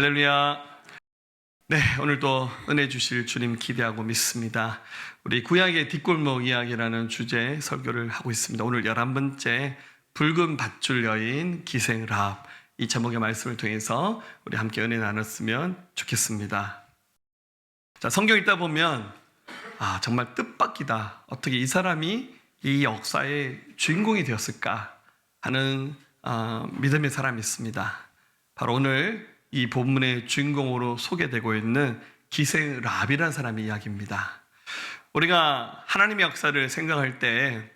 할렐루야. 네, 오늘도 은혜 주실 주님 기대하고 믿습니다. 우리 구약의 뒷골목 이야기라는 주제의 설교를 하고 있습니다. 오늘 11번째 붉은 밧줄 여인 기생 라합, 이 제목의 말씀을 통해서 우리 함께 은혜 나눴으면 좋겠습니다. 자, 성경 읽다 보면 정말 뜻밖이다. 어떻게 이 사람이 이 역사의 주인공이 되었을까 하는 믿음의 사람이 있습니다. 바로 오늘 이 본문의 주인공으로 소개되고 있는 기생 라합이라는 사람의 이야기입니다. 우리가 하나님의 역사를 생각할 때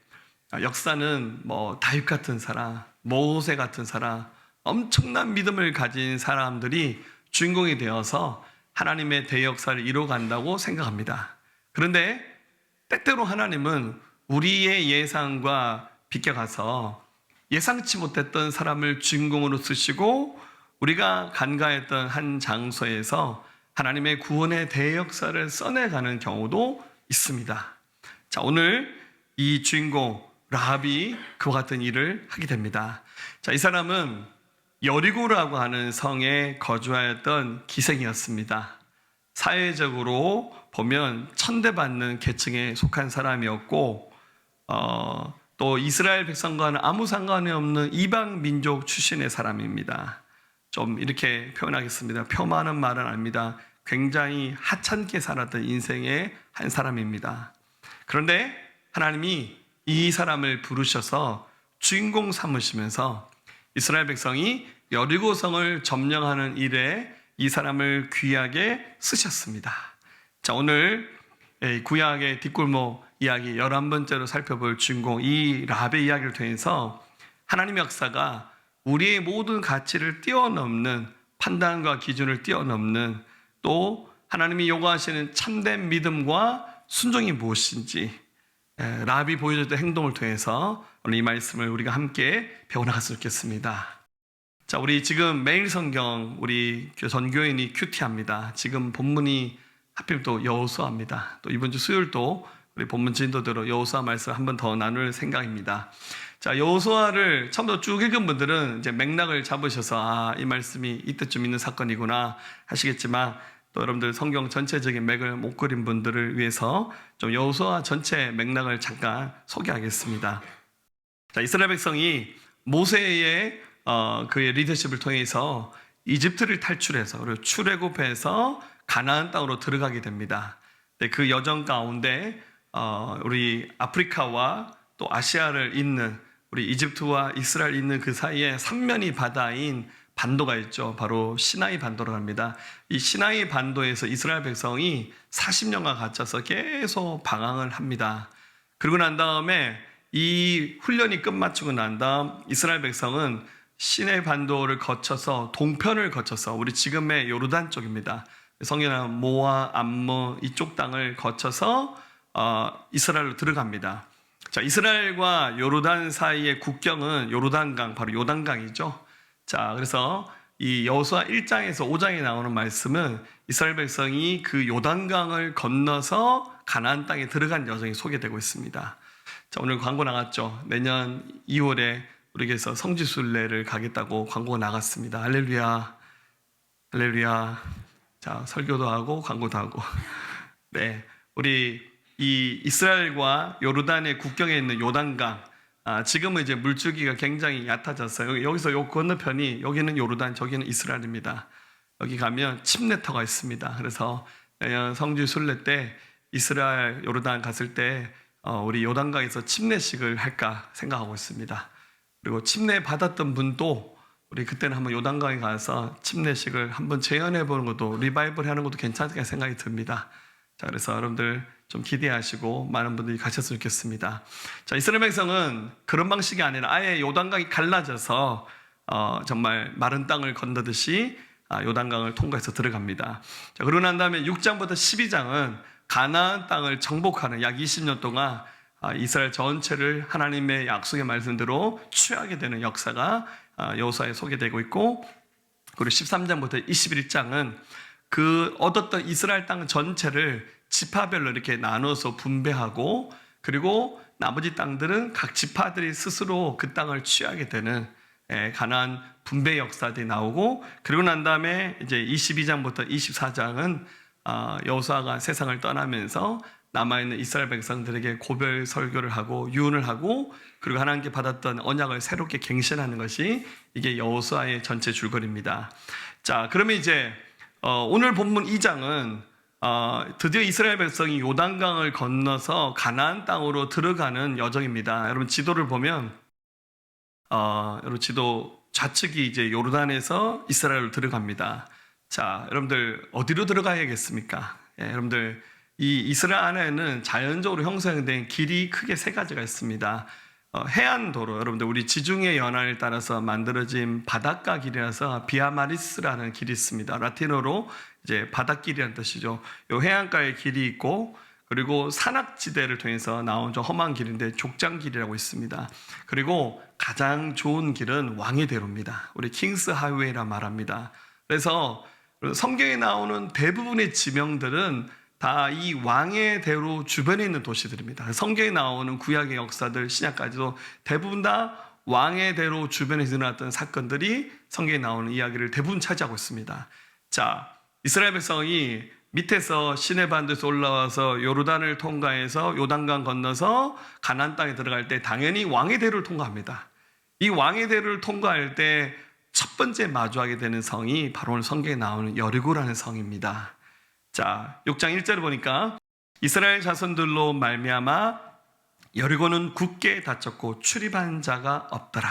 역사는 다윗 같은 사람, 모세 같은 사람, 엄청난 믿음을 가진 사람들이 주인공이 되어서 하나님의 대역사를 이뤄간다고 생각합니다. 그런데 때때로 하나님은 우리의 예상과 비껴가서 예상치 못했던 사람을 주인공으로 쓰시고 우리가 간과했던 한 장소에서 하나님의 구원의 대역사를 써내가는 경우도 있습니다. 자, 오늘 이 주인공 라합이 그와 같은 일을 하게 됩니다. 자, 이 사람은 여리고라고 하는 성에 거주하였던 기생이었습니다. 사회적으로 보면 천대받는 계층에 속한 사람이었고 또 이스라엘 백성과는 아무 상관이 없는 이방 민족 출신의 사람입니다. 좀 이렇게 표현하겠습니다. 표만한 말은 아닙니다. 굉장히 하찮게 살았던 인생의 한 사람입니다. 그런데 하나님이 이 사람을 부르셔서 주인공 삼으시면서 이스라엘 백성이 여리고성을 점령하는 일에 이 사람을 귀하게 쓰셨습니다. 자, 오늘 구약의 뒷골목 이야기 11번째로 살펴볼 주인공 이 라합의 이야기를 통해서 하나님의 역사가 우리의 모든 가치를 뛰어넘는, 판단과 기준을 뛰어넘는, 또 하나님이 요구하시는 참된 믿음과 순종이 무엇인지 라합이 보여줬던 행동을 통해서 오늘 이 말씀을 우리가 함께 배워나갔으면 좋겠습니다. 자, 우리 지금 매일 성경 우리 전교인이 큐티합니다. 지금 본문이 하필 또 여호수아입니다. 또 이번 주 수요일도 우리 본문 진도대로 여호수아 말씀을 한 번 더 나눌 생각입니다. 자, 여호수아를 처음부터 쭉 읽은 분들은 이제 맥락을 잡으셔서 이 말씀이 이때쯤 있는 사건이구나 하시겠지만, 또 여러분들 성경 전체적인 맥을 못 그린 분들을 위해서 좀 여호수아 전체 맥락을 잠깐 소개하겠습니다. 자, 이스라엘 백성이 모세의 그의 리더십을 통해서 이집트를 탈출해서 그리고 출애굽해서 가나안 땅으로 들어가게 됩니다. 그 여정 가운데 우리 아프리카와 또 아시아를 잇는 우리 이집트와 이스라엘 있는 그 사이에 삼면이 바다인 반도가 있죠. 바로 시나이 반도라고 합니다. 이 시나이 반도에서 이스라엘 백성이 40년간 갇혀서 계속 방황을 합니다. 그리고 난 다음에 이 훈련이 끝마치고 난 다음 이스라엘 백성은 시나이 반도를 거쳐서 동편을 거쳐서 우리 지금의 요르단 쪽입니다. 성경은 모아, 암몬 이쪽 땅을 거쳐서 이스라엘로 들어갑니다. 자, 이스라엘과 요르단 사이의 국경은 요르단강, 바로 요단강이죠. 자, 그래서 이 여호수아 1장에서 5장에 나오는 말씀은 이스라엘 백성이 그 요단강을 건너서 가나안 땅에 들어간 여정이 소개되고 있습니다. 자, 오늘 광고 나갔죠. 내년 2월에 우리에게서 성지순례를 가겠다고 광고가 나갔습니다. 할렐루야, 할렐루야. 자, 설교도 하고 광고도 하고. 네, 우리 이 이스라엘과 요르단의 국경에 있는 요단강, 지금은 이제 물줄기가 굉장히 얕아졌어요. 여기서 요 건너편이, 여기는 요르단, 저기는 이스라엘입니다. 여기 가면 침례터가 있습니다. 그래서 성지 순례 때 이스라엘, 요르단 갔을 때 우리 요단강에서 침례식을 할까 생각하고 있습니다. 그리고 침례 받았던 분도 우리 그때는 한번 요단강에 가서 침례식을 한번 재현해 보는 것도, 리바이벌 하는 것도 괜찮을까 생각이 듭니다. 자, 그래서 여러분들 좀 기대하시고 많은 분들이 가셨으면 좋겠습니다. 자, 이스라엘 백성은 그런 방식이 아니라 아예 요단강이 갈라져서 정말 마른 땅을 건너듯이 요단강을 통과해서 들어갑니다. 자, 그러고 난 다음에 6장부터 12장은 가나안 땅을 정복하는, 약 20년 동안 이스라엘 전체를 하나님의 약속의 말씀대로 취하게 되는 역사가 여호수아에 소개되고 있고, 그리고 13장부터 21장은 그 얻었던 이스라엘 땅 전체를 지파별로 이렇게 나눠서 분배하고, 그리고 나머지 땅들은 각 지파들이 스스로 그 땅을 취하게 되는 가나안 분배 역사들이 나오고, 그리고 난 다음에 이제 22장부터 24장은 여호수아가 세상을 떠나면서 남아있는 이스라엘 백성들에게 고별 설교를 하고 유언을 하고, 그리고 하나님께 받았던 언약을 새롭게 갱신하는 것이 이게 여호수아의 전체 줄거리입니다. 자, 그러면 이제 오늘 본문 2장은 드디어 이스라엘 백성이 요단강을 건너서 가나안 땅으로 들어가는 여정입니다. 여러분 지도를 보면 여러분 지도 좌측이 이제 요르단에서 이스라엘로 들어갑니다. 자, 여러분들 어디로 들어가야겠습니까? 여러분들 이 이스라엘 안에는 자연적으로 형성된 길이 크게 세 가지가 있습니다. 해안도로, 여러분들 우리 지중해 연안을 따라서 만들어진 바닷가 길이라서 비아마리스라는 길이 있습니다. 라틴어로 이제 바닷길이라는 뜻이죠. 요 해안가의 길이 있고, 그리고 산악지대를 통해서 나온 좀 험한 길인데 족장길이라고 있습니다. 그리고 가장 좋은 길은 왕의 대로입니다. 우리 킹스 하이웨이라 말합니다. 그래서 성경에 나오는 대부분의 지명들은 다 이 왕의 대로 주변에 있는 도시들입니다. 성경에 나오는 구약의 역사들, 신약까지도 대부분 다 왕의 대로 주변에서 일어났던 사건들이 성경에 나오는 이야기를 대부분 차지하고 있습니다. 자, 이스라엘 백성이 밑에서 시내 반도에서 올라와서 요르단을 통과해서 요단강 건너서 가나안 땅에 들어갈 때 당연히 왕의 대로를 통과합니다. 이 왕의 대로를 통과할 때 첫 번째 마주하게 되는 성이 바로 오늘 성경에 나오는 여리고라는 성입니다. 자, 6장 1절을 보니까 이스라엘 자손들로 말미암아 여리고는 굳게 닫혔고 출입한 자가 없더라.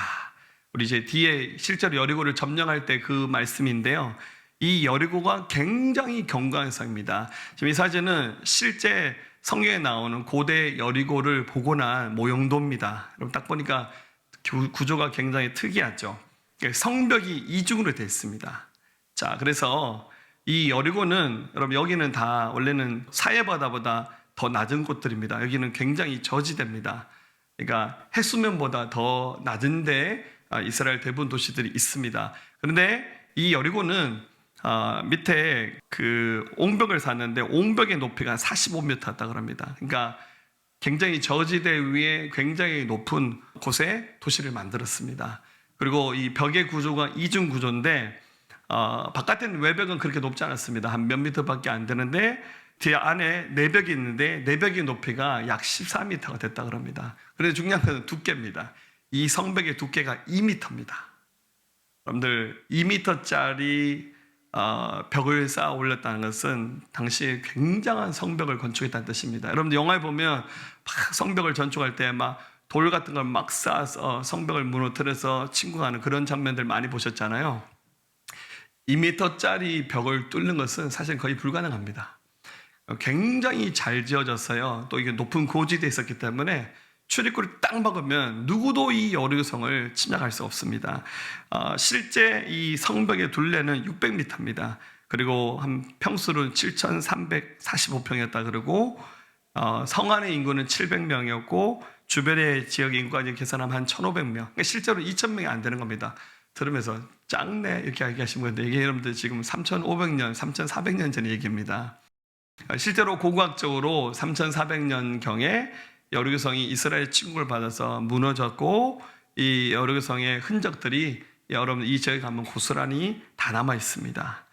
우리 이제 뒤에 실제로 여리고를 점령할 때 그 말씀인데요. 이 여리고가 굉장히 견고한 성입니다. 지금 이 사진은 실제 성경에 나오는 고대 여리고를 복원한 모형도입니다. 여러분 딱 보니까 구조가 굉장히 특이하죠. 성벽이 이중으로 되어 있습니다. 자, 그래서 이 여리고는 여러분 여기는 다 원래는 사해바다보다 더 낮은 곳들입니다. 여기는 굉장히 저지대입니다. 그러니까 해수면보다 더 낮은데 이스라엘 대부분 도시들이 있습니다. 그런데 이 여리고는 밑에 그 옹벽을 샀는데 옹벽의 높이가 45m였다고 합니다. 그러니까 굉장히 저지대 위에 굉장히 높은 곳에 도시를 만들었습니다. 그리고 이 벽의 구조가 이중 구조인데 바깥에는 외벽은 그렇게 높지 않았습니다. 한 몇 미터밖에 안 되는데 뒤에 안에 내벽이 있는데 내벽의 높이가 약 14m가 됐다고 합니다. 그런데 중요한 것은 두께입니다. 이 성벽의 두께가 2m입니다. 여러분들 2m짜리 벽을 쌓아 올렸다는 것은 당시에 굉장한 성벽을 건축했다는 뜻입니다. 여러분들 영화에 보면 막 성벽을 건축할 때 막 돌 같은 걸 막 쌓아서 성벽을 무너뜨려서 침공하는 그런 장면들 많이 보셨잖아요. 2m짜리 벽을 뚫는 것은 사실 거의 불가능합니다. 굉장히 잘 지어졌어요. 또 이게 높은 고지대에 있었기 때문에 출입구를 딱 막으면 누구도 이 여리고성을 침략할 수 없습니다. 실제 이 성벽의 둘레는 600m입니다. 그리고 한 평수는 7,345평이었다 그러고 성 안의 인구는 700명이었고 주변의 지역의 인구까지 계산하면 한 1,500명. 그러니까 실제로 2,000명이 안 되는 겁니다. 들으면서 짱네 이렇게 얘기하시는 건데 이게 여러분들 지금 3,500년, 3,400년 전의 얘기입니다. 실제로 고고학적으로 3,400년경에 여리고성이 이스라엘 침공을 받아서 무너졌고 이 여리고성의 흔적들이 여러분 이 지역에 가면 고스란히 다 남아 있습니다.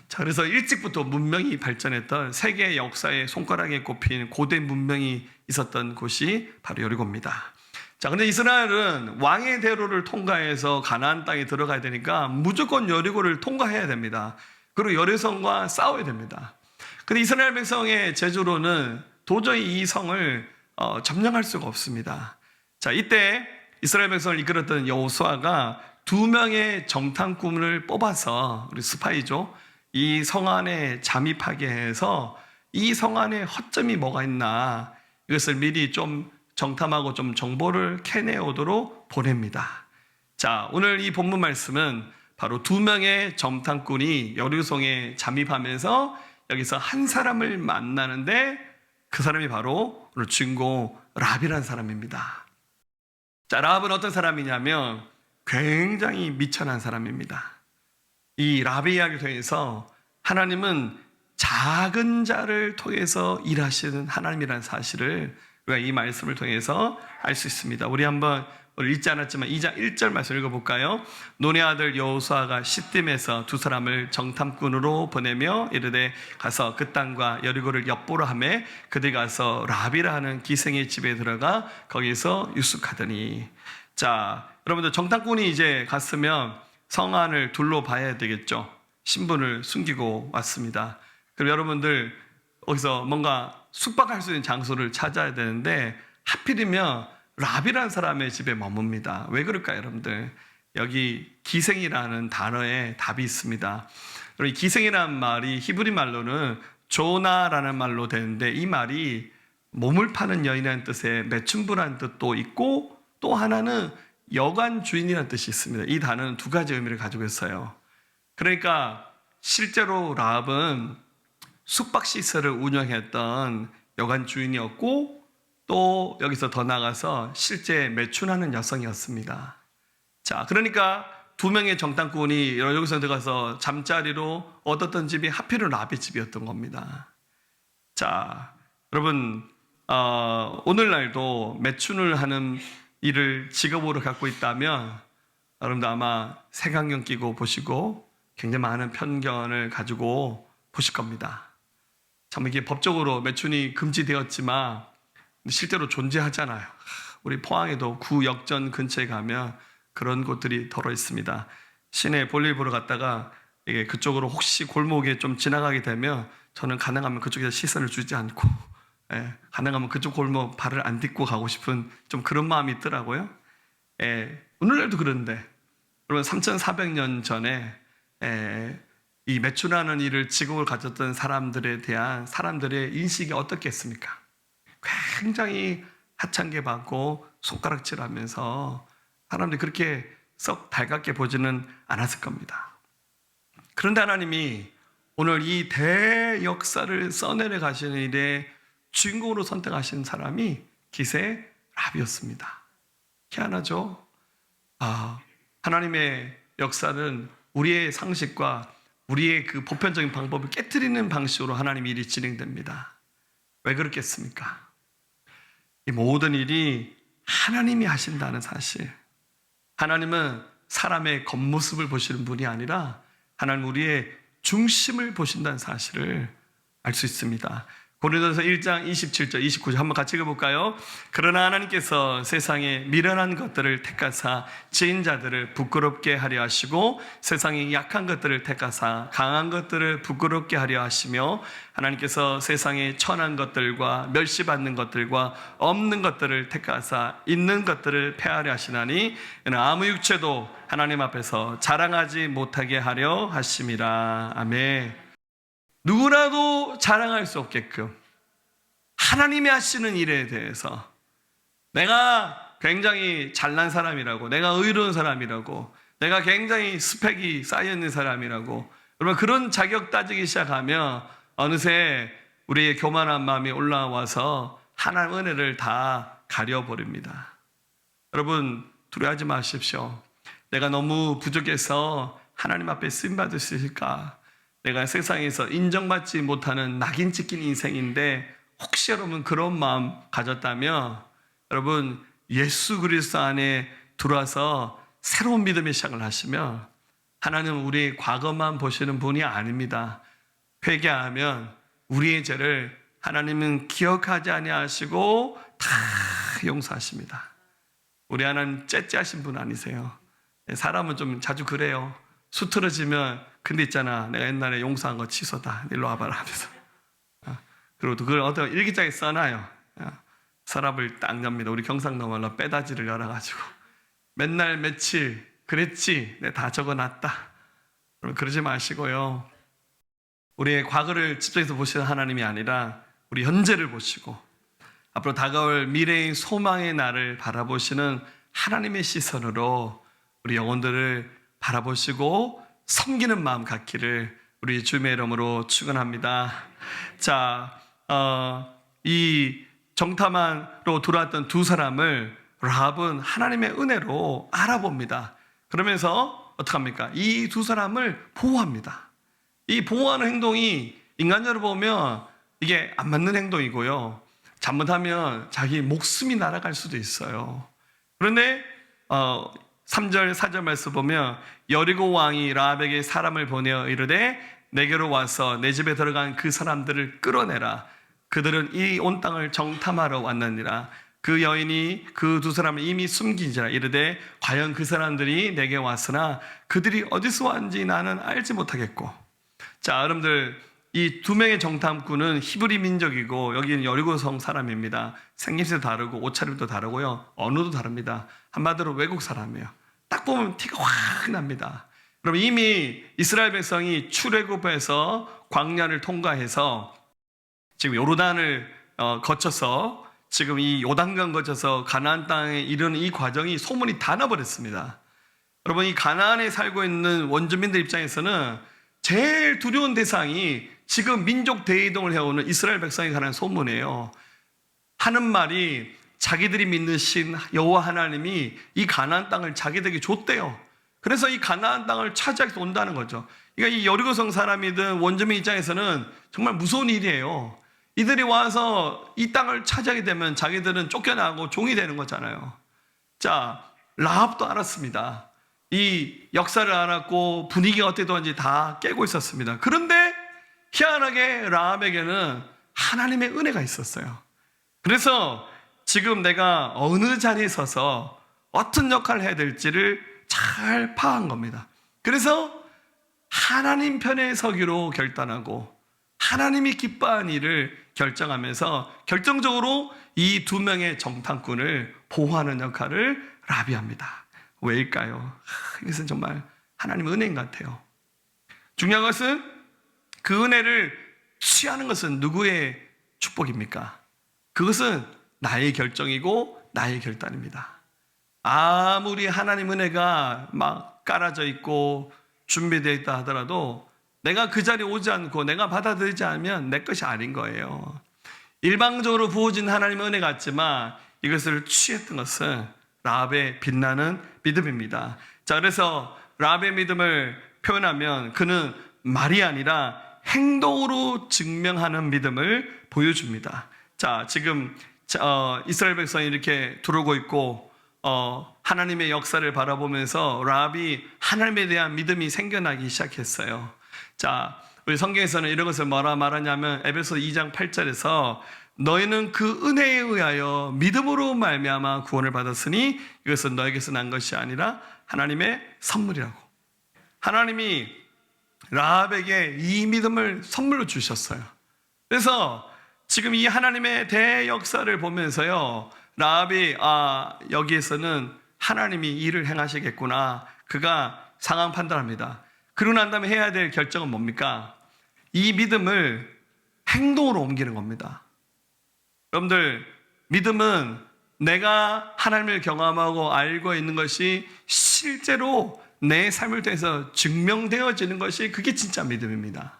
자, 그래서 일찍부터 문명이 발전했던 세계 역사의 손가락에 꼽힌 고대 문명이 있었던 곳이 바로 여리고입니다. 자, 근데 이스라엘은 왕의 대로를 통과해서 가나안 땅에 들어가야 되니까 무조건 여리고를 통과해야 됩니다. 그리고 여리고성과 싸워야 됩니다. 근데 이스라엘 백성의 제주로는 도저히 이 성을 점령할 수가 없습니다. 자, 이때 이스라엘 백성을 이끌었던 여호수아가 2명의 정탐꾼을 뽑아서 우리 스파이죠. 이 성 안에 잠입하게 해서 이 성 안에 허점이 뭐가 있나 이것을 미리 좀 정탐하고 좀 정보를 캐내오도록 보냅니다. 자, 오늘 이 본문 말씀은 바로 2명의 정탐꾼이 여리고성에 잠입하면서 여기서 한 사람을 만나는데 그 사람이 바로 오늘 주인공 라합이라는 사람입니다. 자, 라합은 어떤 사람이냐면 굉장히 미천한 사람입니다. 이 라합의 이야기를 통해서 하나님은 작은 자를 통해서 일하시는 하나님이라는 사실을 우리가 이 말씀을 통해서 알 수 있습니다. 우리 한번 오늘 읽지 않았지만 2장 1절 말씀 읽어볼까요? 논의 아들 여호수아가 시딤에서 두 사람을 정탐꾼으로 보내며 이르되 가서 그 땅과 여리고를 엿보러 하매 그들이 가서 라비라 하는 기생의 집에 들어가 거기서 유숙하더니. 자, 여러분들 정탐꾼이 이제 갔으면 성안을 둘러봐야 되겠죠. 신분을 숨기고 왔습니다. 그럼 여러분들 거기서 뭔가 숙박할 수 있는 장소를 찾아야 되는데 하필이면 라비라는 사람의 집에 머뭅니다. 왜 그럴까요, 여러분들? 여기 기생이라는 단어에 답이 있습니다. 이 기생이라는 말이 히브리 말로는 조나라는 말로 되는데 이 말이 몸을 파는 여인이라는 뜻의 매춘부라는 뜻도 있고 또 하나는 여관 주인이라는 뜻이 있습니다. 이 단어는 두 가지 의미를 가지고 있어요. 그러니까 실제로 라합은 숙박시설을 운영했던 여관 주인이었고 또 여기서 더 나가서 실제 매춘하는 여성이었습니다. 자, 그러니까 두 명의 정탐꾼이 여기서 들어가서 잠자리로 얻었던 집이 하필은 라합의 집이었던 겁니다. 자, 여러분 오늘날도 매춘을 하는 일을 직업으로 갖고 있다면 여러분도 아마 색안경 끼고 보시고 굉장히 많은 편견을 가지고 보실 겁니다. 참 이게 법적으로 매춘이 금지되었지만 실제로 존재하잖아요. 우리 포항에도 구역전 근처에 가면 그런 곳들이 덜어 있습니다. 시내 볼일 보러 갔다가 이게 그쪽으로 혹시 골목에 좀 지나가게 되면 저는 가능하면 그쪽에서 시선을 주지 않고 가능하면 그쪽 골목 발을 안 딛고 가고 싶은 좀 그런 마음이 있더라고요. 오늘날도 그런데 여러분 3,400년 전에 이 매춘하는 일을 직업을 가졌던 사람들에 대한 사람들의 인식이 어떻겠습니까? 굉장히 하찮게 받고 손가락질하면서 사람들이 그렇게 썩 달갑게 보지는 않았을 겁니다. 그런데 하나님이 오늘 이 대역사를 써내려 가시는 일에 주인공으로 선택하신 사람이 기생 라합이었습니다. 희한하죠? 하나님의 역사는 우리의 상식과 우리의 그 보편적인 방법을 깨트리는 방식으로 하나님의 일이 진행됩니다. 왜 그렇겠습니까? 이 모든 일이 하나님이 하신다는 사실. 하나님은 사람의 겉모습을 보시는 분이 아니라 하나님 우리의 중심을 보신다는 사실을 알 수 있습니다. 고린도서 1장 27절 29절 한번 같이 읽어볼까요? 그러나 하나님께서 세상에 미련한 것들을 택하사 지은 자들을 부끄럽게 하려 하시고 세상에 약한 것들을 택하사 강한 것들을 부끄럽게 하려 하시며 하나님께서 세상에 천한 것들과 멸시받는 것들과 없는 것들을 택하사 있는 것들을 폐하려 하시나니 이는 아무 육체도 하나님 앞에서 자랑하지 못하게 하려 하심이라. 아멘. 누구라도 자랑할 수 없게끔 하나님이 하시는 일에 대해서 내가 굉장히 잘난 사람이라고, 내가 의로운 사람이라고, 내가 굉장히 스펙이 쌓여있는 사람이라고, 여러분 그런 자격 따지기 시작하면 어느새 우리의 교만한 마음이 올라와서 하나님의 은혜를 다 가려버립니다. 여러분 두려워하지 마십시오. 내가 너무 부족해서 하나님 앞에 쓰임받을 수 있을까? 내가 세상에서 인정받지 못하는 낙인 찍힌 인생인데 혹시 여러분 그런 마음 가졌다면 여러분 예수 그리스도 안에 들어와서 새로운 믿음의 시작을 하시면 하나님은 우리의 과거만 보시는 분이 아닙니다. 회개하면 우리의 죄를 하나님은 기억하지 아니하시고 다 용서하십니다. 우리 하나님 째째하신 분 아니세요. 사람은 좀 자주 그래요. 수틀어지면 근데 있잖아 내가 옛날에 용서한 거 취소다 일로 와봐라 하면서 그리고 그걸 어떤 일기장에 써놔요. 서랍을 딱 엽니다. 우리 경상도 말로 빼다지를 열어가지고 맨날 며칠 그랬지 내가 다 적어놨다. 그러지 마시고요. 우리의 과거를 집중해서 보시는 하나님이 아니라 우리 현재를 보시고 앞으로 다가올 미래의 소망의 날을 바라보시는 하나님의 시선으로 우리 영혼들을 바라보시고 섬기는 마음 갖기를 우리 주님의 이름으로 축원합니다. 자, 이 정탐하러 들어왔던 두 사람을 라합은 하나님의 은혜로 알아봅니다. 그러면서 어떡합니까? 이 두 사람을 보호합니다. 이 보호하는 행동이 인간적으로 보면 이게 안 맞는 행동이고요. 잘못하면 자기 목숨이 날아갈 수도 있어요. 그런데 3절 4절 말씀 보면 여리고 왕이 라합에게 사람을 보내어 이르되 내게로 와서 내 집에 들어간 그 사람들을 끌어내라. 그들은 이 온 땅을 정탐하러 왔느니라. 그 여인이 그 두 사람을 이미 숨긴지라. 이르되 과연 그 사람들이 내게 왔으나 그들이 어디서 왔는지 나는 알지 못하겠고. 자, 여러분들, 이 두 명의 정탐꾼은 히브리 민족이고 여기는 여리고성 사람입니다. 생김새도 다르고 옷차림도 다르고요, 언어도 다릅니다. 한마디로 외국 사람이에요. 딱 보면 티가 확 납니다. 그럼 이미 이스라엘 백성이 출애굽해서 광야를 통과해서 지금 요르단을 거쳐서 지금 이 요단강 거쳐서 가나안 땅에 이르는 이 과정이 소문이 다 나버렸습니다. 여러분, 이 가나안에 살고 있는 원주민들 입장에서는 제일 두려운 대상이 지금 민족 대이동을 해오는 이스라엘 백성에 관한 소문이에요. 하는 말이 자기들이 믿는 신 여호와 하나님이 이 가나안 땅을 자기들에게 줬대요. 그래서 이 가나안 땅을 차지하게 온다는 거죠. 그러니까 이 여리고성 사람이든 원주민 입장에서는 정말 무서운 일이에요. 이들이 와서 이 땅을 차지하게 되면 자기들은 쫓겨나고 종이 되는 거잖아요. 자, 라합도 알았습니다. 이 역사를 알았고 분위기가 어떻게 되는지 다 깨고 있었습니다. 그런데 희한하게 라합에게는 하나님의 은혜가 있었어요. 그래서 지금 내가 어느 자리에 서서 어떤 역할을 해야 될지를 잘 파악한 겁니다. 그래서 하나님 편에 서기로 결단하고 하나님이 기뻐한 일을 결정하면서 결정적으로 이 두 명의 정탐꾼을 보호하는 역할을 라합이 합니다. 왜일까요? 이것은 정말 하나님의 은혜인 것 같아요. 중요한 것은 그 은혜를 취하는 것은 누구의 축복입니까? 그것은 나의 결정이고 나의 결단입니다. 아무리 하나님 은혜가 막 깔아져 있고 준비되어 있다 하더라도 내가 그 자리에 오지 않고 내가 받아들이지 않으면 내 것이 아닌 거예요. 일방적으로 부어진 하나님의 은혜 같지만 이것을 취했던 것은 라합의 빛나는 믿음입니다. 자, 그래서 라합의 믿음을 표현하면 그는 말이 아니라 행동으로 증명하는 믿음을 보여줍니다. 자, 지금 이스라엘 백성이 이렇게 들어오고 있고 하나님의 역사를 바라보면서 라합이 하나님에 대한 믿음이 생겨나기 시작했어요. 자, 우리 성경에서는 이런 것을 뭐라 말하냐면 에베소 2장 8절에서 너희는 그 은혜에 의하여 믿음으로 말미암아 구원을 받았으니 이것은 너에게서 난 것이 아니라 하나님의 선물이라고. 하나님이 라합에게 이 믿음을 선물로 주셨어요. 그래서 지금 이 하나님의 대역사를 보면서요, 라합이 여기에서는 하나님이 일을 행하시겠구나, 그가 상황 판단합니다. 그러고 난 다음에 해야 될 결정은 뭡니까? 이 믿음을 행동으로 옮기는 겁니다. 여러분들, 믿음은 내가 하나님을 경험하고 알고 있는 것이 실제로 내 삶을 통해서 증명되어지는 것이 그게 진짜 믿음입니다.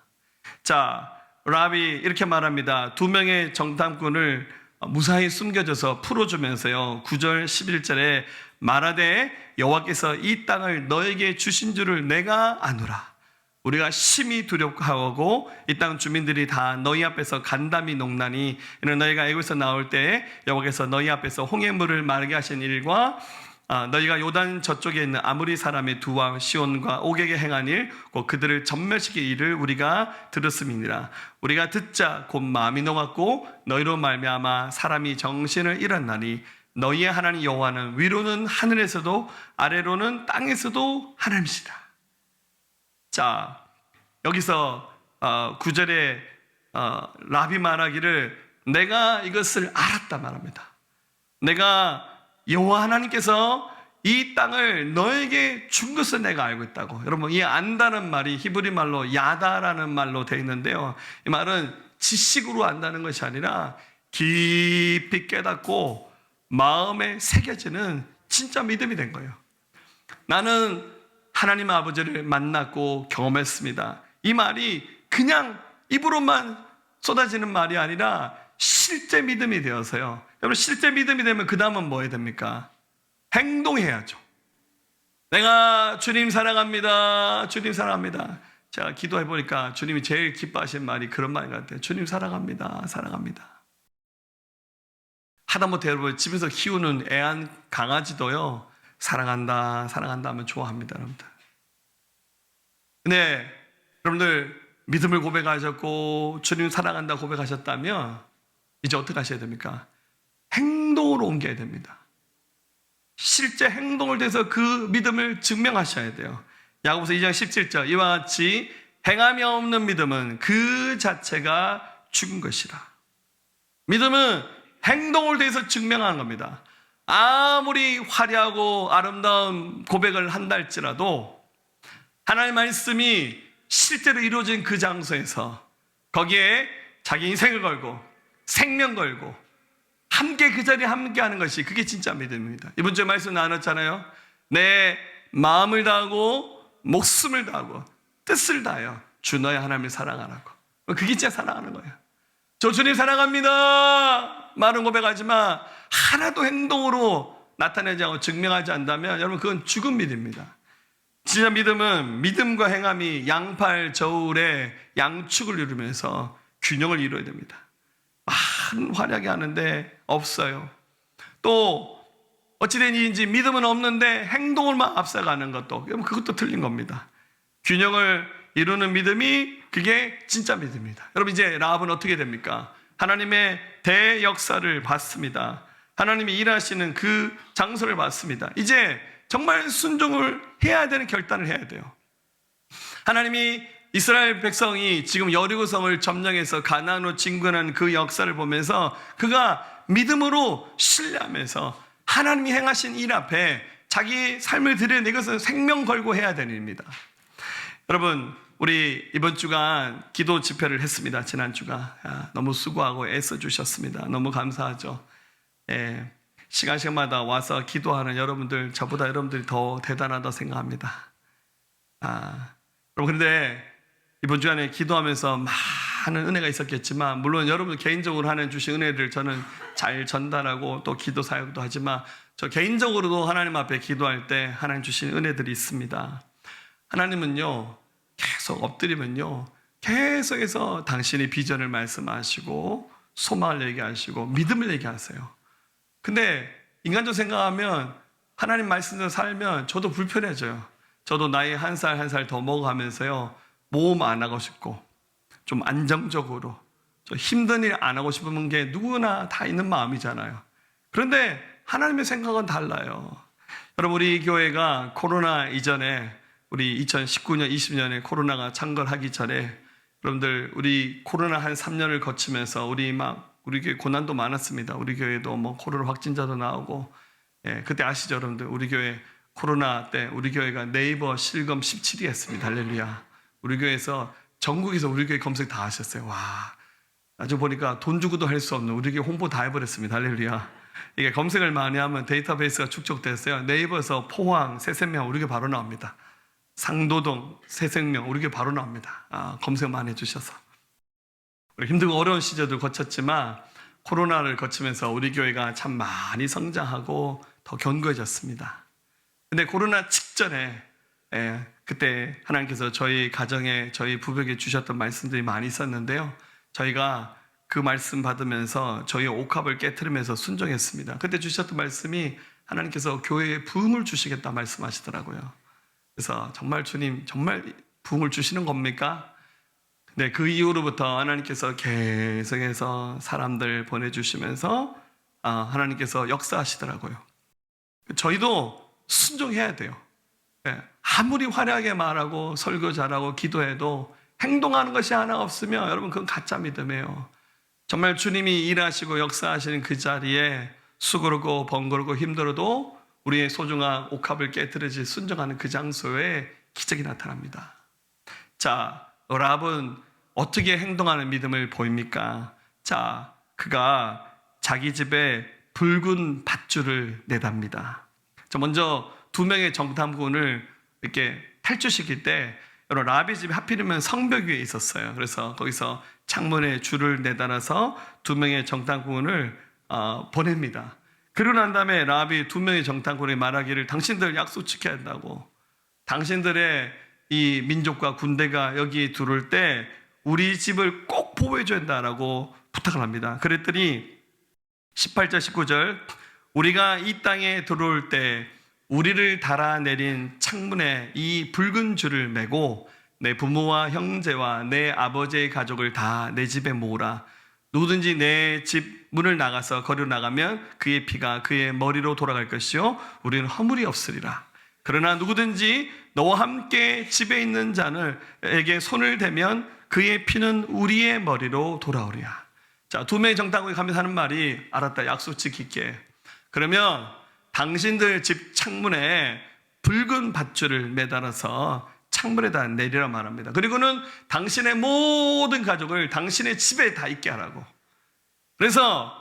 자, 라합이 이렇게 말합니다. 두 명의 정탐꾼을 무사히 숨겨져서 풀어주면서요, 9절 11절에 말하되 여호와께서 이 땅을 너에게 주신 줄을 내가 아노라. 우리가 심히 두렵고하고 이 땅 주민들이 다 너희 앞에서 간담이 녹나니 이는 너희가 애굽에서 나올 때에 여호와께서 너희 앞에서 홍해물을 마르게 하신 일과 너희가 요단 저쪽에 있는 아무리 사람의 두 왕 시온과 옥에게 행한 일, 곧 그들을 전멸시킬 일을 우리가 들었음이니라. 우리가 듣자 곧 마음이 녹았고 너희로 말미암아 사람이 정신을 잃었나니 너희의 하나님 여호와는 위로는 하늘에서도 아래로는 땅에서도 하나님이시라. 자, 여기서 9절에 라합이 말하기를 내가 이것을 알았다 말합니다. 내가 여호와 하나님께서 이 땅을 너에게 준 것을 내가 알고 있다고. 여러분, 이 안다는 말이 히브리 말로 야다라는 말로 되어 있는데요, 이 말은 지식으로 안다는 것이 아니라 깊이 깨닫고 마음에 새겨지는 진짜 믿음이 된 거예요. 나는 하나님 아버지를 만났고 경험했습니다. 이 말이 그냥 입으로만 쏟아지는 말이 아니라 실제 믿음이 되어서요. 여러분, 실제 믿음이 되면 그 다음은 뭐 해야 됩니까? 행동해야죠. 내가 주님 사랑합니다. 주님 사랑합니다. 제가 기도해 보니까 주님이 제일 기뻐하시는 말이 그런 말인 것 같아요. 주님 사랑합니다. 사랑합니다. 하다못해 여러분, 집에서 키우는 애완 강아지도요, 사랑한다, 사랑한다 하면 좋아합니다, 여러분들. 근데 여러분들 믿음을 고백하셨고 주님 사랑한다 고백하셨다면 이제 어떻게 하셔야 됩니까? 행동으로 옮겨야 됩니다. 실제 행동을 통해서 그 믿음을 증명하셔야 돼요. 야고보서 2장 17절 이와 같이 행함이 없는 믿음은 그 자체가 죽은 것이라. 믿음은 행동을 통해서 증명하는 겁니다. 아무리 화려하고 아름다운 고백을 한다 할지라도 하나님의 말씀이 실제로 이루어진 그 장소에서 거기에 자기 인생을 걸고 생명 걸고 함께 그 자리에 함께하는 것이 그게 진짜 믿음입니다. 이번 주에 말씀 나눴잖아요. 내 마음을 다하고 목숨을 다하고 뜻을 다하여 주 너의 하나님을 사랑하라고. 그게 진짜 사랑하는 거예요. 저 주님 사랑합니다 말은 고백하지만 하나도 행동으로 나타내지 않고 증명하지 않는다면 여러분 그건 죽은 믿음입니다. 진짜 믿음은 믿음과 행함이 양팔 저울의 양축을 이루면서 균형을 이루어야 됩니다. 많은 활약이 하는데 없어요. 또 어찌된 일인지 믿음은 없는데 행동을만 앞서가는 것도 그것도 틀린 겁니다. 균형을 이루는 믿음이 그게 진짜 믿음입니다. 여러분 이제 라합은 어떻게 됩니까? 하나님의 대역사를 봤습니다. 하나님이 일하시는 그 장소를 봤습니다. 이제 정말 순종을 해야 되는 결단을 해야 돼요. 하나님이 이스라엘 백성이 지금 여리고성을 점령해서 가나안으로 진군한 그 역사를 보면서 그가 믿음으로 신뢰하면서 하나님이 행하신 일 앞에 자기 삶을 드려내 것은 생명 걸고 해야 되는 일입니다. 여러분 우리 이번 주간 기도 집회를 했습니다. 지난 주가 너무 수고하고 애써주셨습니다. 너무 감사하죠. 예, 시간마다 와서 기도하는 여러분들 저보다 여러분들이 더 대단하다고 생각합니다. 여러분 그런데 이번 주간에 기도하면서 많은 은혜가 있었겠지만 물론 여러분 개인적으로 하나님 주신 은혜를 저는 잘 전달하고 또 기도 사역도 하지만 저 개인적으로도 하나님 앞에 기도할 때 하나님 주신 은혜들이 있습니다. 하나님은요 계속 엎드리면요 계속해서 당신의 비전을 말씀하시고 소망을 얘기하시고 믿음을 얘기하세요. 근데 인간적으로 생각하면 하나님 말씀대로 살면 저도 불편해져요. 저도 나이 한 살 한 살 더 먹어가면서요 모험 안 하고 싶고 좀 안정적으로 좀 힘든 일 안 하고 싶은 게 누구나 다 있는 마음이잖아요. 그런데 하나님의 생각은 달라요. 여러분 우리 교회가 코로나 이전에 우리 2019년 20년에 코로나가 창궐하기 전에 여러분들 우리 코로나 한 3년을 거치면서 우리 교회 고난도 많았습니다. 우리 교회도 뭐 코로나 확진자도 나오고 그때 아시죠 여러분들 우리 교회 코로나 때 우리 교회가 네이버 실검 17위 했습니다. 할렐루야. 우리 교회에서 전국에서 우리 교회 검색 다 하셨어요. 와, 나중에 보니까 돈 주고도 할 수 없는 우리 교회 홍보 다 해버렸습니다. 할렐루야. 이게 검색을 많이 하면 데이터베이스가 축적됐어요. 네이버에서 포항, 새생명 우리 교회 바로 나옵니다. 상도동, 새생명 우리 교회 바로 나옵니다. 검색 많이 해주셔서 우리 힘들고 어려운 시절도 거쳤지만 코로나를 거치면서 우리 교회가 참 많이 성장하고 더 견고해졌습니다. 근데 코로나 직전에 그때 하나님께서 저희 가정에 저희 부부에게 주셨던 말씀들이 많이 있었는데요. 저희가 그 말씀 받으면서 저희 옥합을 깨트리면서 순종했습니다. 그때 주셨던 말씀이 하나님께서 교회에 부흥을 주시겠다 말씀하시더라고요. 그래서 정말 주님 정말 부흥을 주시는 겁니까? 네, 그 이후로부터 하나님께서 계속해서 사람들 보내주시면서 하나님께서 역사하시더라고요. 저희도 순종해야 돼요. 아무리 화려하게 말하고 설교 잘하고 기도해도 행동하는 것이 하나 없으면 여러분 그건 가짜 믿음이에요. 정말 주님이 일하시고 역사하시는 그 자리에 수고르고 번거롭고 힘들어도 우리의 소중한 옥합을 깨트리지 순종하는 그 장소에 기적이 나타납니다. 자, 라합은 어떻게 행동하는 믿음을 보입니까? 자, 그가 자기 집에 붉은 밧줄을 내답니다. 자, 먼저 2명의 정탐꾼을 이렇게 탈주시킬 때 여러분 라합의 집이 하필이면 성벽 위에 있었어요. 그래서 거기서 창문에 줄을 내달아서 2명의 정탐꾼을 보냅니다. 그러고 난 다음에 라합이 2명의 정탐꾼이 말하기를 당신들 약속 지켜야 한다고, 당신들의 이 민족과 군대가 여기 들어올 때 우리 집을 꼭 보호해줘야 한다라고 부탁을 합니다. 그랬더니 18절 19절 우리가 이 땅에 들어올 때 우리를 달아내린 창문에 이 붉은 줄을 매고 내 부모와 형제와 내 아버지의 가족을 다 내 집에 모으라. 누구든지 내 집 문을 나가서 거리로 나가면 그의 피가 그의 머리로 돌아갈 것이요 우리는 허물이 없으리라. 그러나 누구든지 너와 함께 집에 있는 자에게 손을 대면 그의 피는 우리의 머리로 돌아오리라. 자, 두 명이 정당하게 가면서 하는 말이 알았다, 약속 지킬게. 그러면 당신들 집 창문에 붉은 밧줄을 매달아서 창문에다 내리라 말합니다. 그리고는 당신의 모든 가족을 당신의 집에 다 있게 하라고. 그래서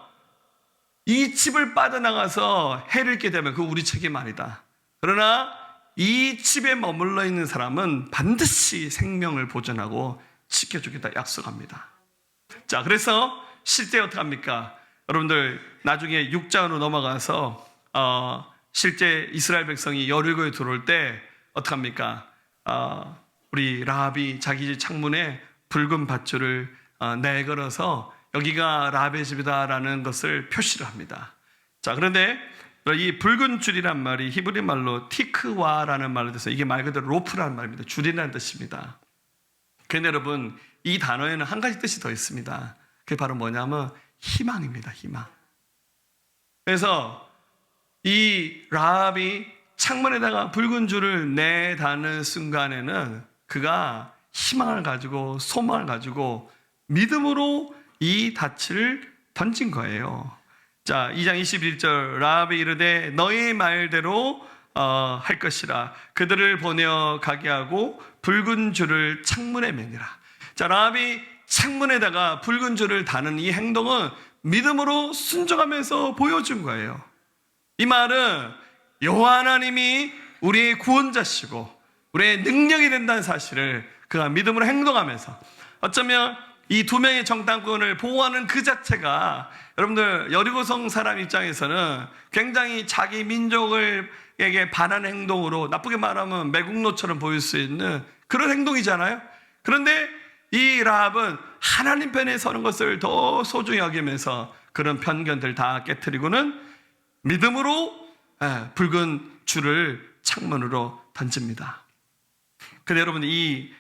이 집을 빠져나가서 해를 입게 되면 그거 우리 책임 아니다. 그러나 이 집에 머물러 있는 사람은 반드시 생명을 보존하고 지켜주겠다 약속합니다. 자, 그래서 실제 어떻게 합니까? 여러분들 나중에 6장으로 넘어가서 실제 이스라엘 백성이 여리고에 들어올 때 어떻게 합니까? 우리 라합이 자기 집 창문에 붉은 밧줄을 내걸어서 여기가 라합의 집이다라는 것을 표시를 합니다. 자, 그런데 이 붉은 줄이란 말이 히브리 말로 티크와라는 말로 돼서 이게 말 그대로 로프라는 말입니다. 줄이라는 뜻입니다. 그런데 여러분, 이 단어에는 한 가지 뜻이 더 있습니다. 그게 바로 뭐냐면 희망입니다. 희망. 그래서 이 라합이 창문에다가 붉은 줄을 내다는 순간에는 그가 희망을 가지고 소망을 가지고 믿음으로 이 닻을 던진 거예요. 자, 2장 21절 라합이 이르되 너희 말대로 할 것이라. 그들을 보내어 가게 하고 붉은 줄을 창문에 매니라. 자, 라합이 창문에다가 붉은 줄을 다는 이 행동은 믿음으로 순종하면서 보여준 거예요. 이 말은 여호와 하나님이 우리의 구원자시고 우리의 능력이 된다는 사실을 그가 믿음으로 행동하면서, 어쩌면 이 두 명의 정탐꾼을 보호하는 그 자체가 여러분들 여리고성 사람 입장에서는 굉장히 자기 민족에게 반하는 행동으로, 나쁘게 말하면 매국노처럼 보일 수 있는 그런 행동이잖아요. 그런데 이 라합은 하나님 편에 서는 것을 더 소중히 여기면서 그런 편견들 다 깨트리고는 믿음으로 붉은 줄을 창문으로 던집니다. 근데 여러분, 이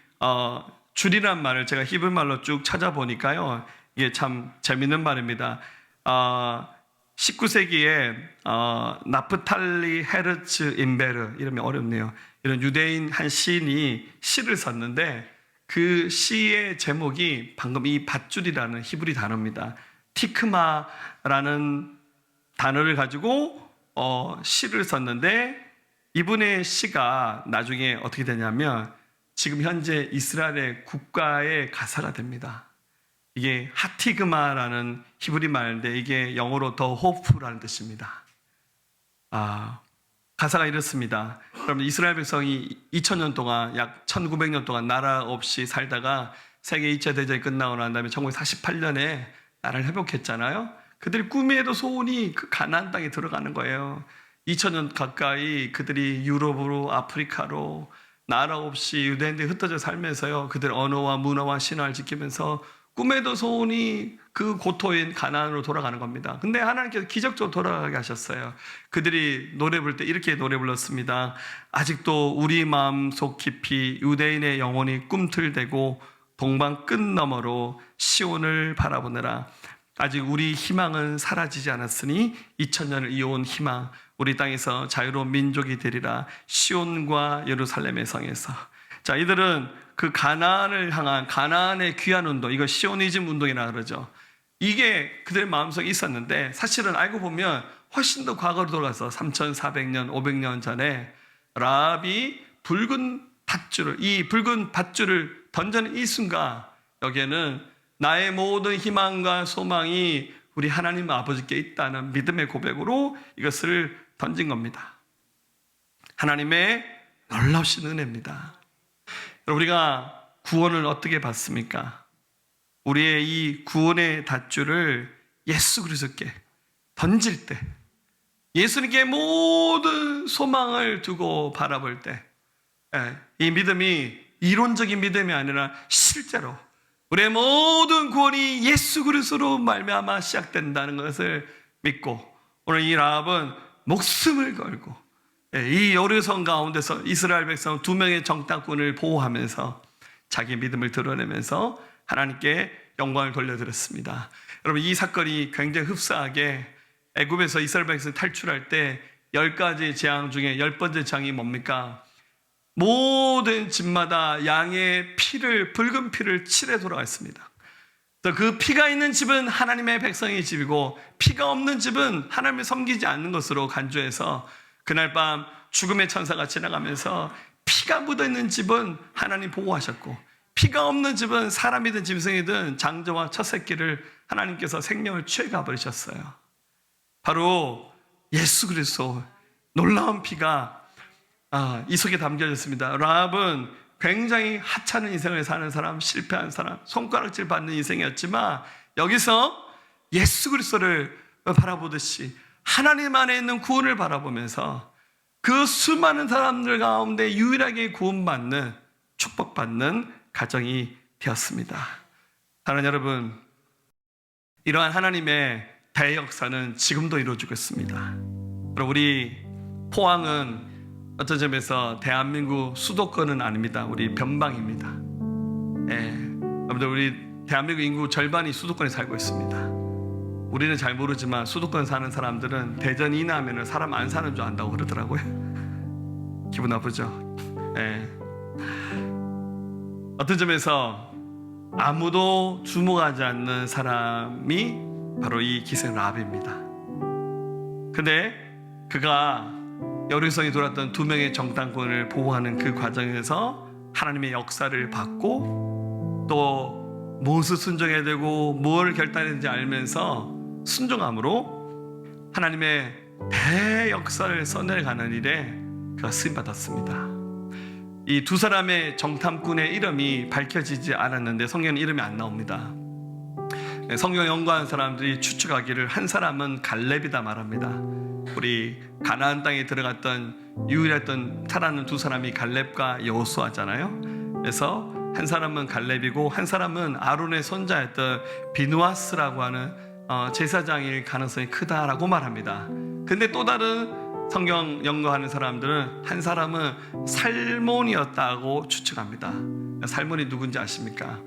줄이란 말을 제가 히브리 말로 쭉 찾아보니까요, 이게 참 재밌는 말입니다. 19세기에 나프탈리 헤르츠 임베르, 이름이 어렵네요. 이런 유대인 한 시인이 시를 썼는데 그 시의 제목이 방금 이 밧줄이라는 히브리 단어입니다. 티크마라는 단어를 가지고 시를 썼는데, 이분의 시가 나중에 어떻게 되냐면 지금 현재 이스라엘의 국가의 가사가 됩니다. 이게 하티그마라는 히브리 말인데 이게 영어로 더 호프라는 뜻입니다. 가사가 이렇습니다. 여러분, 이스라엘 백성이 2000년 동안, 약 1900년 동안 나라 없이 살다가 세계 2차 대전이 끝나고 난 다음에 1948년에 나라를 회복했잖아요. 그들이 꿈에도 소원이 그 가나안 땅에 들어가는 거예요. 2000년 가까이 그들이 유럽으로, 아프리카로 나라 없이 유대인들이 흩어져 살면서요, 그들 언어와 문화와 신화를 지키면서 꿈에도 소원이 그 고토인 가나안으로 돌아가는 겁니다. 근데 하나님께서 기적적으로 돌아가게 하셨어요. 그들이 노래 부를 때 이렇게 노래 불렀습니다. 아직도 우리 마음속 깊이 유대인의 영혼이 꿈틀대고 동방 끝너머로 시온을 바라보느라. 아직 우리 희망은 사라지지 않았으니 2000년을 이어온 희망, 우리 땅에서 자유로운 민족이 되리라. 시온과 예루살렘의 성에서. 자, 이들은 그 가나안을 향한 가나안의 귀환 운동, 이거 시오니즘 운동이라 그러죠. 이게 그들의 마음속에 있었는데, 사실은 알고 보면 훨씬 더 과거로 돌아가서 3400년, 500년 전에 라합이 붉은 밧줄을, 이 붉은 밧줄을 던져는 이 순간, 여기에는 나의 모든 희망과 소망이 우리 하나님 아버지께 있다는 믿음의 고백으로 이것을 던진 겁니다. 하나님의 놀라우신 은혜입니다. 우리가 구원을 어떻게 받습니까? 우리의 이 구원의 밧줄을 예수 그리스도께 던질 때, 예수님께 모든 소망을 두고 바라볼 때, 이 믿음이 이론적인 믿음이 아니라 실제로 우리의 모든 구원이 예수 그리스도로 말미암아 시작된다는 것을 믿고, 오늘 이 라합은 목숨을 걸고 이 여리고성 가운데서 이스라엘 백성 2명의 정탐꾼을 보호하면서 자기 믿음을 드러내면서 하나님께 영광을 돌려드렸습니다. 여러분, 이 사건이 굉장히 흡사하게 애굽에서 이스라엘 백성이 탈출할 때 10가지 재앙 중에 10번째 재앙이 뭡니까? 모든 집마다 양의 피를, 붉은 피를 칠해 돌아갔습니다. 그 피가 있는 집은 하나님의 백성의 집이고 피가 없는 집은 하나님을 섬기지 않는 것으로 간주해서 그날 밤 죽음의 천사가 지나가면서 피가 묻어있는 집은 하나님 보호하셨고 피가 없는 집은 사람이든 짐승이든 장자와 첫 새끼를 하나님께서 생명을 취해가 버리셨어요. 바로 예수 그리스도 놀라운 피가 이 속에 담겨졌습니다. 라합은 굉장히 하찮은 인생을 사는 사람, 실패한 사람, 손가락질 받는 인생이었지만 여기서 예수 그리스도를 바라보듯이 하나님 안에 있는 구원을 바라보면서 그 수많은 사람들 가운데 유일하게 구원받는, 축복받는 가정이 되었습니다. 사랑하는 여러분, 이러한 하나님의 대역사는 지금도 이루어지고 있습니다. 우리 포항은 어떤 점에서 대한민국 수도권은 아닙니다. 우리 변방입니다. 여러분들, 우리 대한민국 인구 절반이 수도권에 살고 있습니다. 우리는 잘 모르지만 수도권 사는 사람들은 대전 이남에는 사람 안 사는 줄 안다고 그러더라고요. 기분 나쁘죠? 어떤 점에서 아무도 주목하지 않는 사람이 바로 이 기생 라합입니다. 근데 그가 여리고성에 돌았던 2명의 정탐꾼을 보호하는 그 과정에서 하나님의 역사를 받고 또 무엇을 순종해야 되고 뭘 결단해야 되는지 알면서 순종함으로 하나님의 대역사를 써내가는 일에 그가 쓰임받았습니다. 이 2 사람의 정탐꾼의 이름이 밝혀지지 않았는데 성경에 이름이 안 나옵니다. 성경 연구하는 사람들이 추측하기를 한 사람은 갈렙이다 말합니다. 우리 가나안 땅에 들어갔던 유일했던 살아는 2 사람이 갈렙과 여호수아잖아요. 그래서 한 사람은 갈렙이고 한 사람은 아론의 손자였던 비누아스라고 하는 제사장일 가능성이 크다라고 말합니다. 근데 또 다른 성경 연구하는 사람들은 한 사람은 살몬이었다고 추측합니다. 살몬이 누군지 아십니까?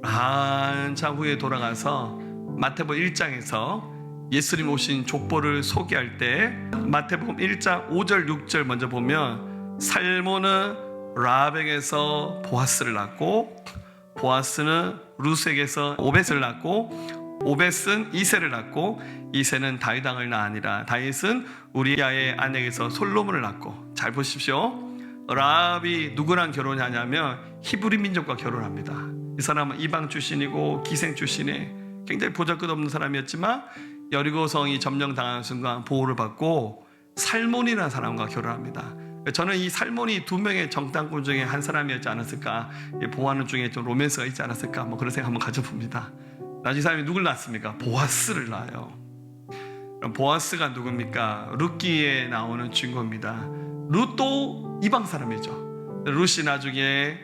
한참 후에 돌아가서 마태복음 1장에서 예수님 오신 족보를 소개할 때 마태복음 1장 5절 6절 먼저 보면 살몬은 라합에게서 보아스를 낳고 보아스는 루스에게서 오벳을 낳고 오벳은 이새를 낳고 이새는 다윗 왕을 낳으니라. 다윗은 우리야의 아내에게서 솔로몬을 낳고. 잘 보십시오. 라합이 누구랑 결혼하냐면 히브리 민족과 결혼합니다. 이 사람은 이방 출신이고 기생 출신에 굉장히 보잘것없는 사람이었지만 여리고성이 점령당하는 순간 보호를 받고 살몬이라는 사람과 결혼합니다. 저는 이 살몬이 2명의 정탐꾼 중에 한 사람이었지 않았을까, 보아하는 중에 좀 로맨스가 있지 않았을까, 뭐 그런 생각 한번 가져봅니다. 나중에 이 사람이 누굴 낳습니까? 보아스를 낳아요. 그럼 보아스가 누굽니까? 룻기에 나오는 주인공입니다. 룻도 이방 사람이죠. 룻이 나중에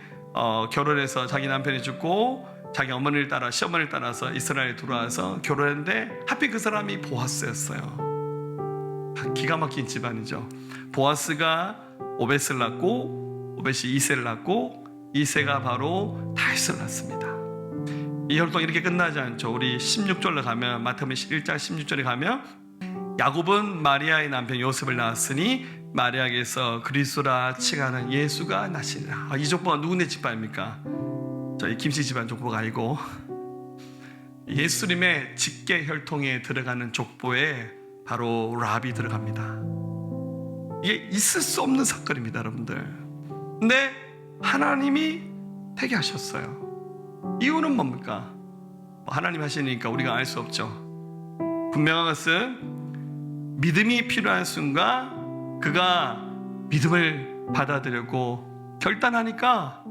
결혼해서 자기 남편이 죽고 자기 어머니를 따라 시어머니를 따라서 이스라엘에 들어와서 결혼했는데 하필 그 사람이 보아스였어요. 기가 막힌 집안이죠. 보아스가 오벳을 낳고 오벳이 이새를 낳고 이새가 바로 다윗을 낳습니다. 이 혈통 이렇게 끝나지 않죠. 우리 16절로 가면 마태복음 1장 16절에 가면 야곱은 마리아의 남편 요셉을 낳았으니 마리아에게서 그리스도라 칭하는 예수가 나시니라. 이 족보가 누구네 집안입니까? 저희 김씨 집안 족보가 아니고 예수님의 직계 혈통에 들어가는 족보에 바로 라합이 들어갑니다. 이게 있을 수 없는 사건입니다, 여러분들. 근데 하나님이 되게 하셨어요. 이유는 뭡니까? 하나님 하시니까 우리가 알 수 없죠. 분명한 것은 믿음이 필요한 순간 그가 믿음을 받아들였고 결단하니까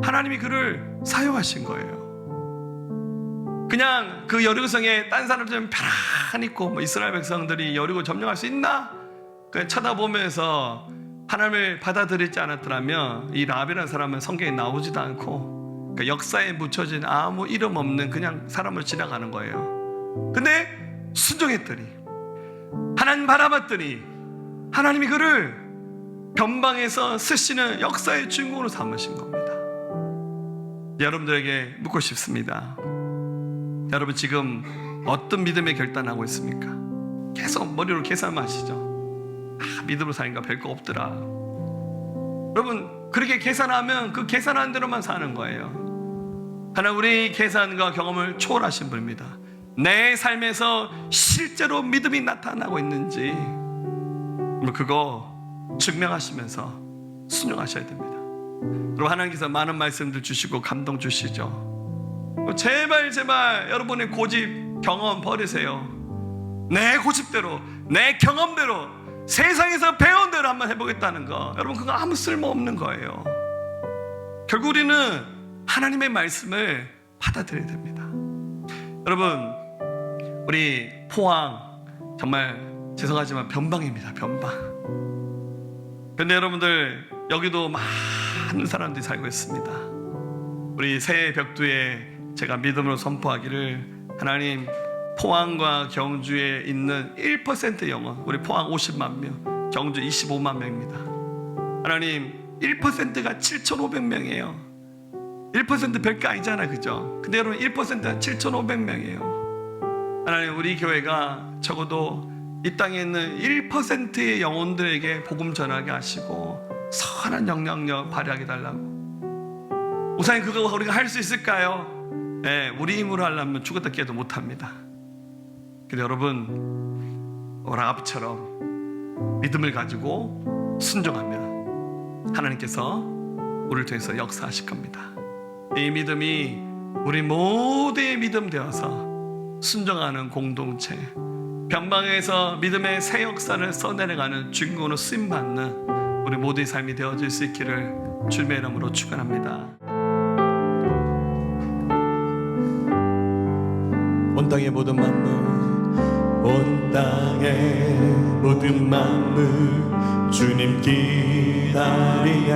하나님이 그를 사용하신 거예요. 그냥 그 여리고성에 딴 사람들은 편안 있고 이스라엘 백성들이 여리고 점령할 수 있나? 그냥 쳐다보면서 하나님을 받아들이지 않았더라면 이 라합이라는 사람은 성경에 나오지도 않고 그러니까 역사에 묻혀진 아무 이름 없는 그냥 사람을 지나가는 거예요. 근데 순종했더니 하나님 바라봤더니 하나님이 그를 변방에서 쓰시는 역사의 주인공으로 삼으신 겁니다. 여러분들에게 묻고 싶습니다. 여러분 지금 어떤 믿음의 결단하고 있습니까? 계속 머리로 계산만 하시죠. 믿음으로 사니까 별거 없더라. 여러분 그렇게 계산하면 그 계산한 대로만 사는 거예요. 하나님 우리 계산과 경험을 초월하신 분입니다. 내 삶에서 실제로 믿음이 나타나고 있는지 그거 증명하시면서 순종하셔야 됩니다. 여러분 하나님께서 많은 말씀들 주시고 감동 주시죠. 제발 여러분의 고집 경험 버리세요. 내 고집대로 내 경험대로 세상에서 배운 대로 한번 해보겠다는 거, 여러분 그거 아무 쓸모없는 거예요. 결국 우리는 하나님의 말씀을 받아들여야 됩니다. 여러분 우리 포항 정말 죄송하지만 변방입니다. 변방. 근데 여러분들 여기도 많은 사람들이 살고 있습니다. 우리 새해 벽두에 제가 믿음으로 선포하기를, 하나님 포항과 경주에 있는 1%의 영혼, 우리 포항 50만 명, 경주 25만 명입니다. 하나님 1%가 7,500명이에요 1% 별거 아니잖아요, 그죠? 근데 여러분 1%가 7,500명이에요 하나님 우리 교회가 적어도 이 땅에 있는 1%의 영혼들에게 복음 전하게 하시고 선한 영향력 발휘하게 달라고. 우선 그거 우리가 할 수 있을까요? 네, 우리 힘으로 하려면 죽었다 깨도 못합니다. 근데 여러분 라합처럼 믿음을 가지고 순종하면 하나님께서 우리를 통해서 역사하실 겁니다. 이 믿음이 우리 모두의 믿음 되어서 순종하는 공동체, 변방에서 믿음의 새 역사를 써내려가는 주인공으로 쓰임받는 우리 모두의 삶이 되어질 수 있기를 주님의 이름으로 축원합니다. 온 땅의 모든 만물, 온 땅의 모든 만물 주님 기다리에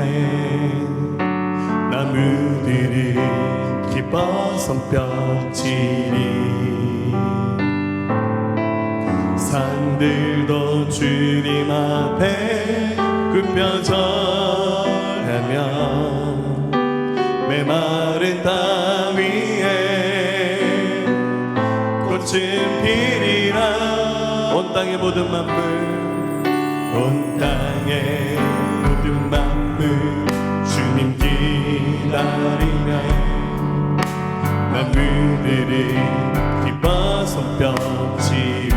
나무들이 기뻐 손뼉치니 산들도 주님 앞에 굽혀 절하며 메마른 땅 위에 꽃은 피리라. 온 땅의 모든 만물, 온 땅의 모든 만물 주님 기다리며 나무들이 기뻐 손뼉치니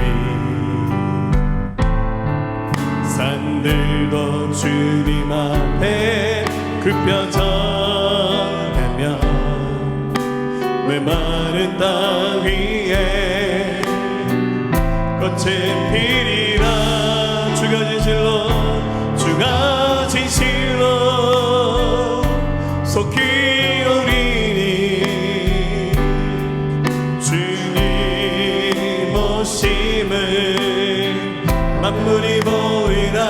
산들도 주님 앞에 굽혀 절하며 메마른 땅 위에 꽃은 피리라. 주가 진실로, 주가 진실로 속히 오리니 주님 오심을 만물이 보리라.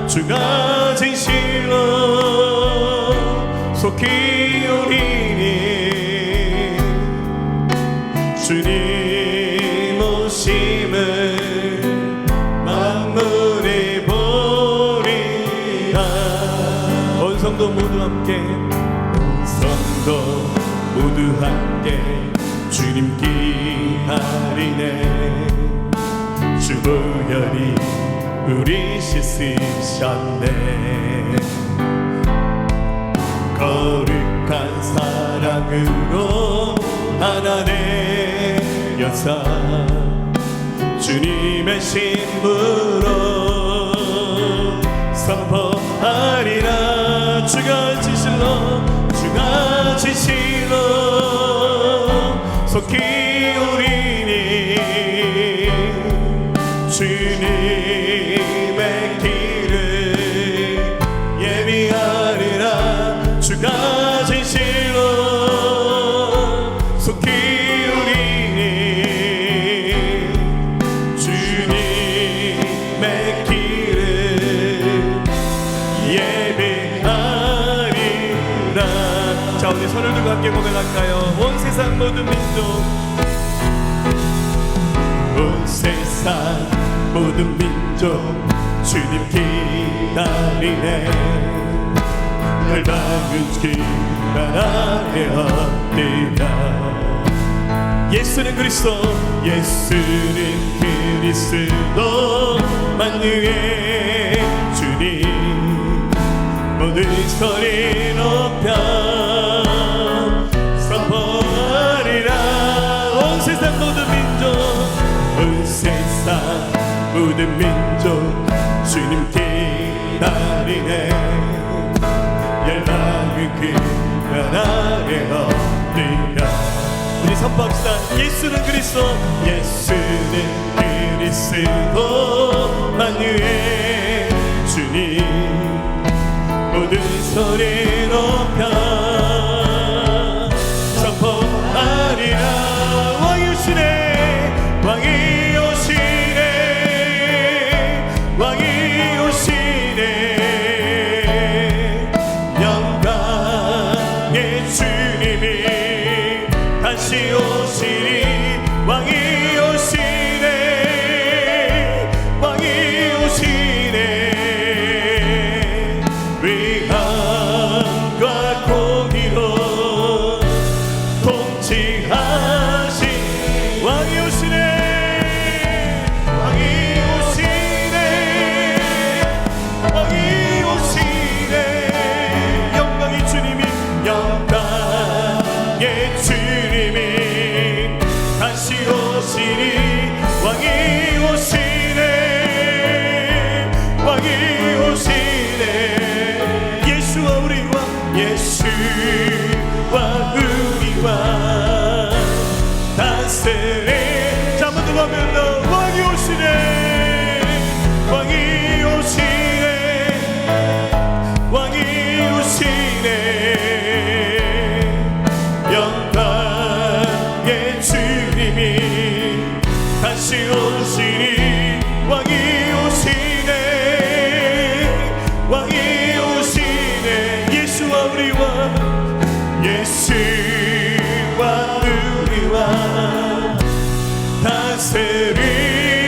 주가 진실로 속히 오리니 주님 오심을 만물이 보리라. 온 성도 모두 함께, 온 성도 모두 함께 주님 기다리네. 주 보혈이 우리 씻으셨네. 거룩한 사랑으로 하나 되어서 주님의 신부로 선포하리라. 주가 진실로, 주가 진실로 속히 오리니 주님의 길을 예비하리라. 주가 진실로 속히 오리니 주님의 길을 예비하리라. 자, 우리 손을 들고 함께 고백할까요? 온 세상 모든 민족, 온 세상 모든 민족 주님 기다리네 열방은 기다라게 합니다. 예수는 그리스도 예수는 그리스도 만유의 주님 모든 소리 높여 선포하리라. 온 세상 모든 민족 온 세상 모든 민족 주님 기다리네 열방을 그만하게 하리라. 우리 선포합시다. 예수는 그리스도 예수는 그리스도 만유의 주님 모든 소리 높여 선포하리라. 왕이 오시네 왕이 오시네 왕이 오시네 영광의 주님이 다시 오시니 왕이 오시네 왕이 오시네 위함과 공의로 통치하신 왕이 오시네 왕이 오시네 왕이 오시네 영광의 주님이 영광의 주님이 다시 오시니 왕이 오시네 왕이 오시네 예수와 우리와 예수와 우리와 다스리 잠을 들어가면 왕이 오시네 왕이 오시네 왕이 오시네 영광의 주님이 다시 오시니 왕이 오시네 왕이 오시네 예수와 우리와 예수와 우리와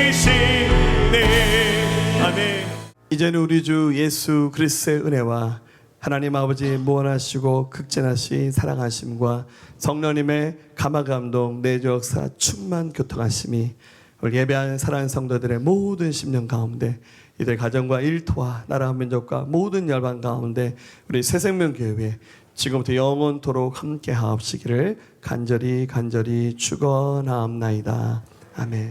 다스리시네. 아멘. 이제는 우리 주 예수 그리스도의 은혜와 하나님 아버지의 무한하시고 극진하신 사랑하심과 성령님의 감화감동 내주 역사 충만 교통하심이 우리 예배하는 사랑하는 성도들의 모든 심령 가운데 이들 가정과 일터와 나라 민족과 모든 열방 가운데 우리 새생명교회 지금부터 영원토록 함께 하옵시기를 간절히 축원하옵나이다. 아멘.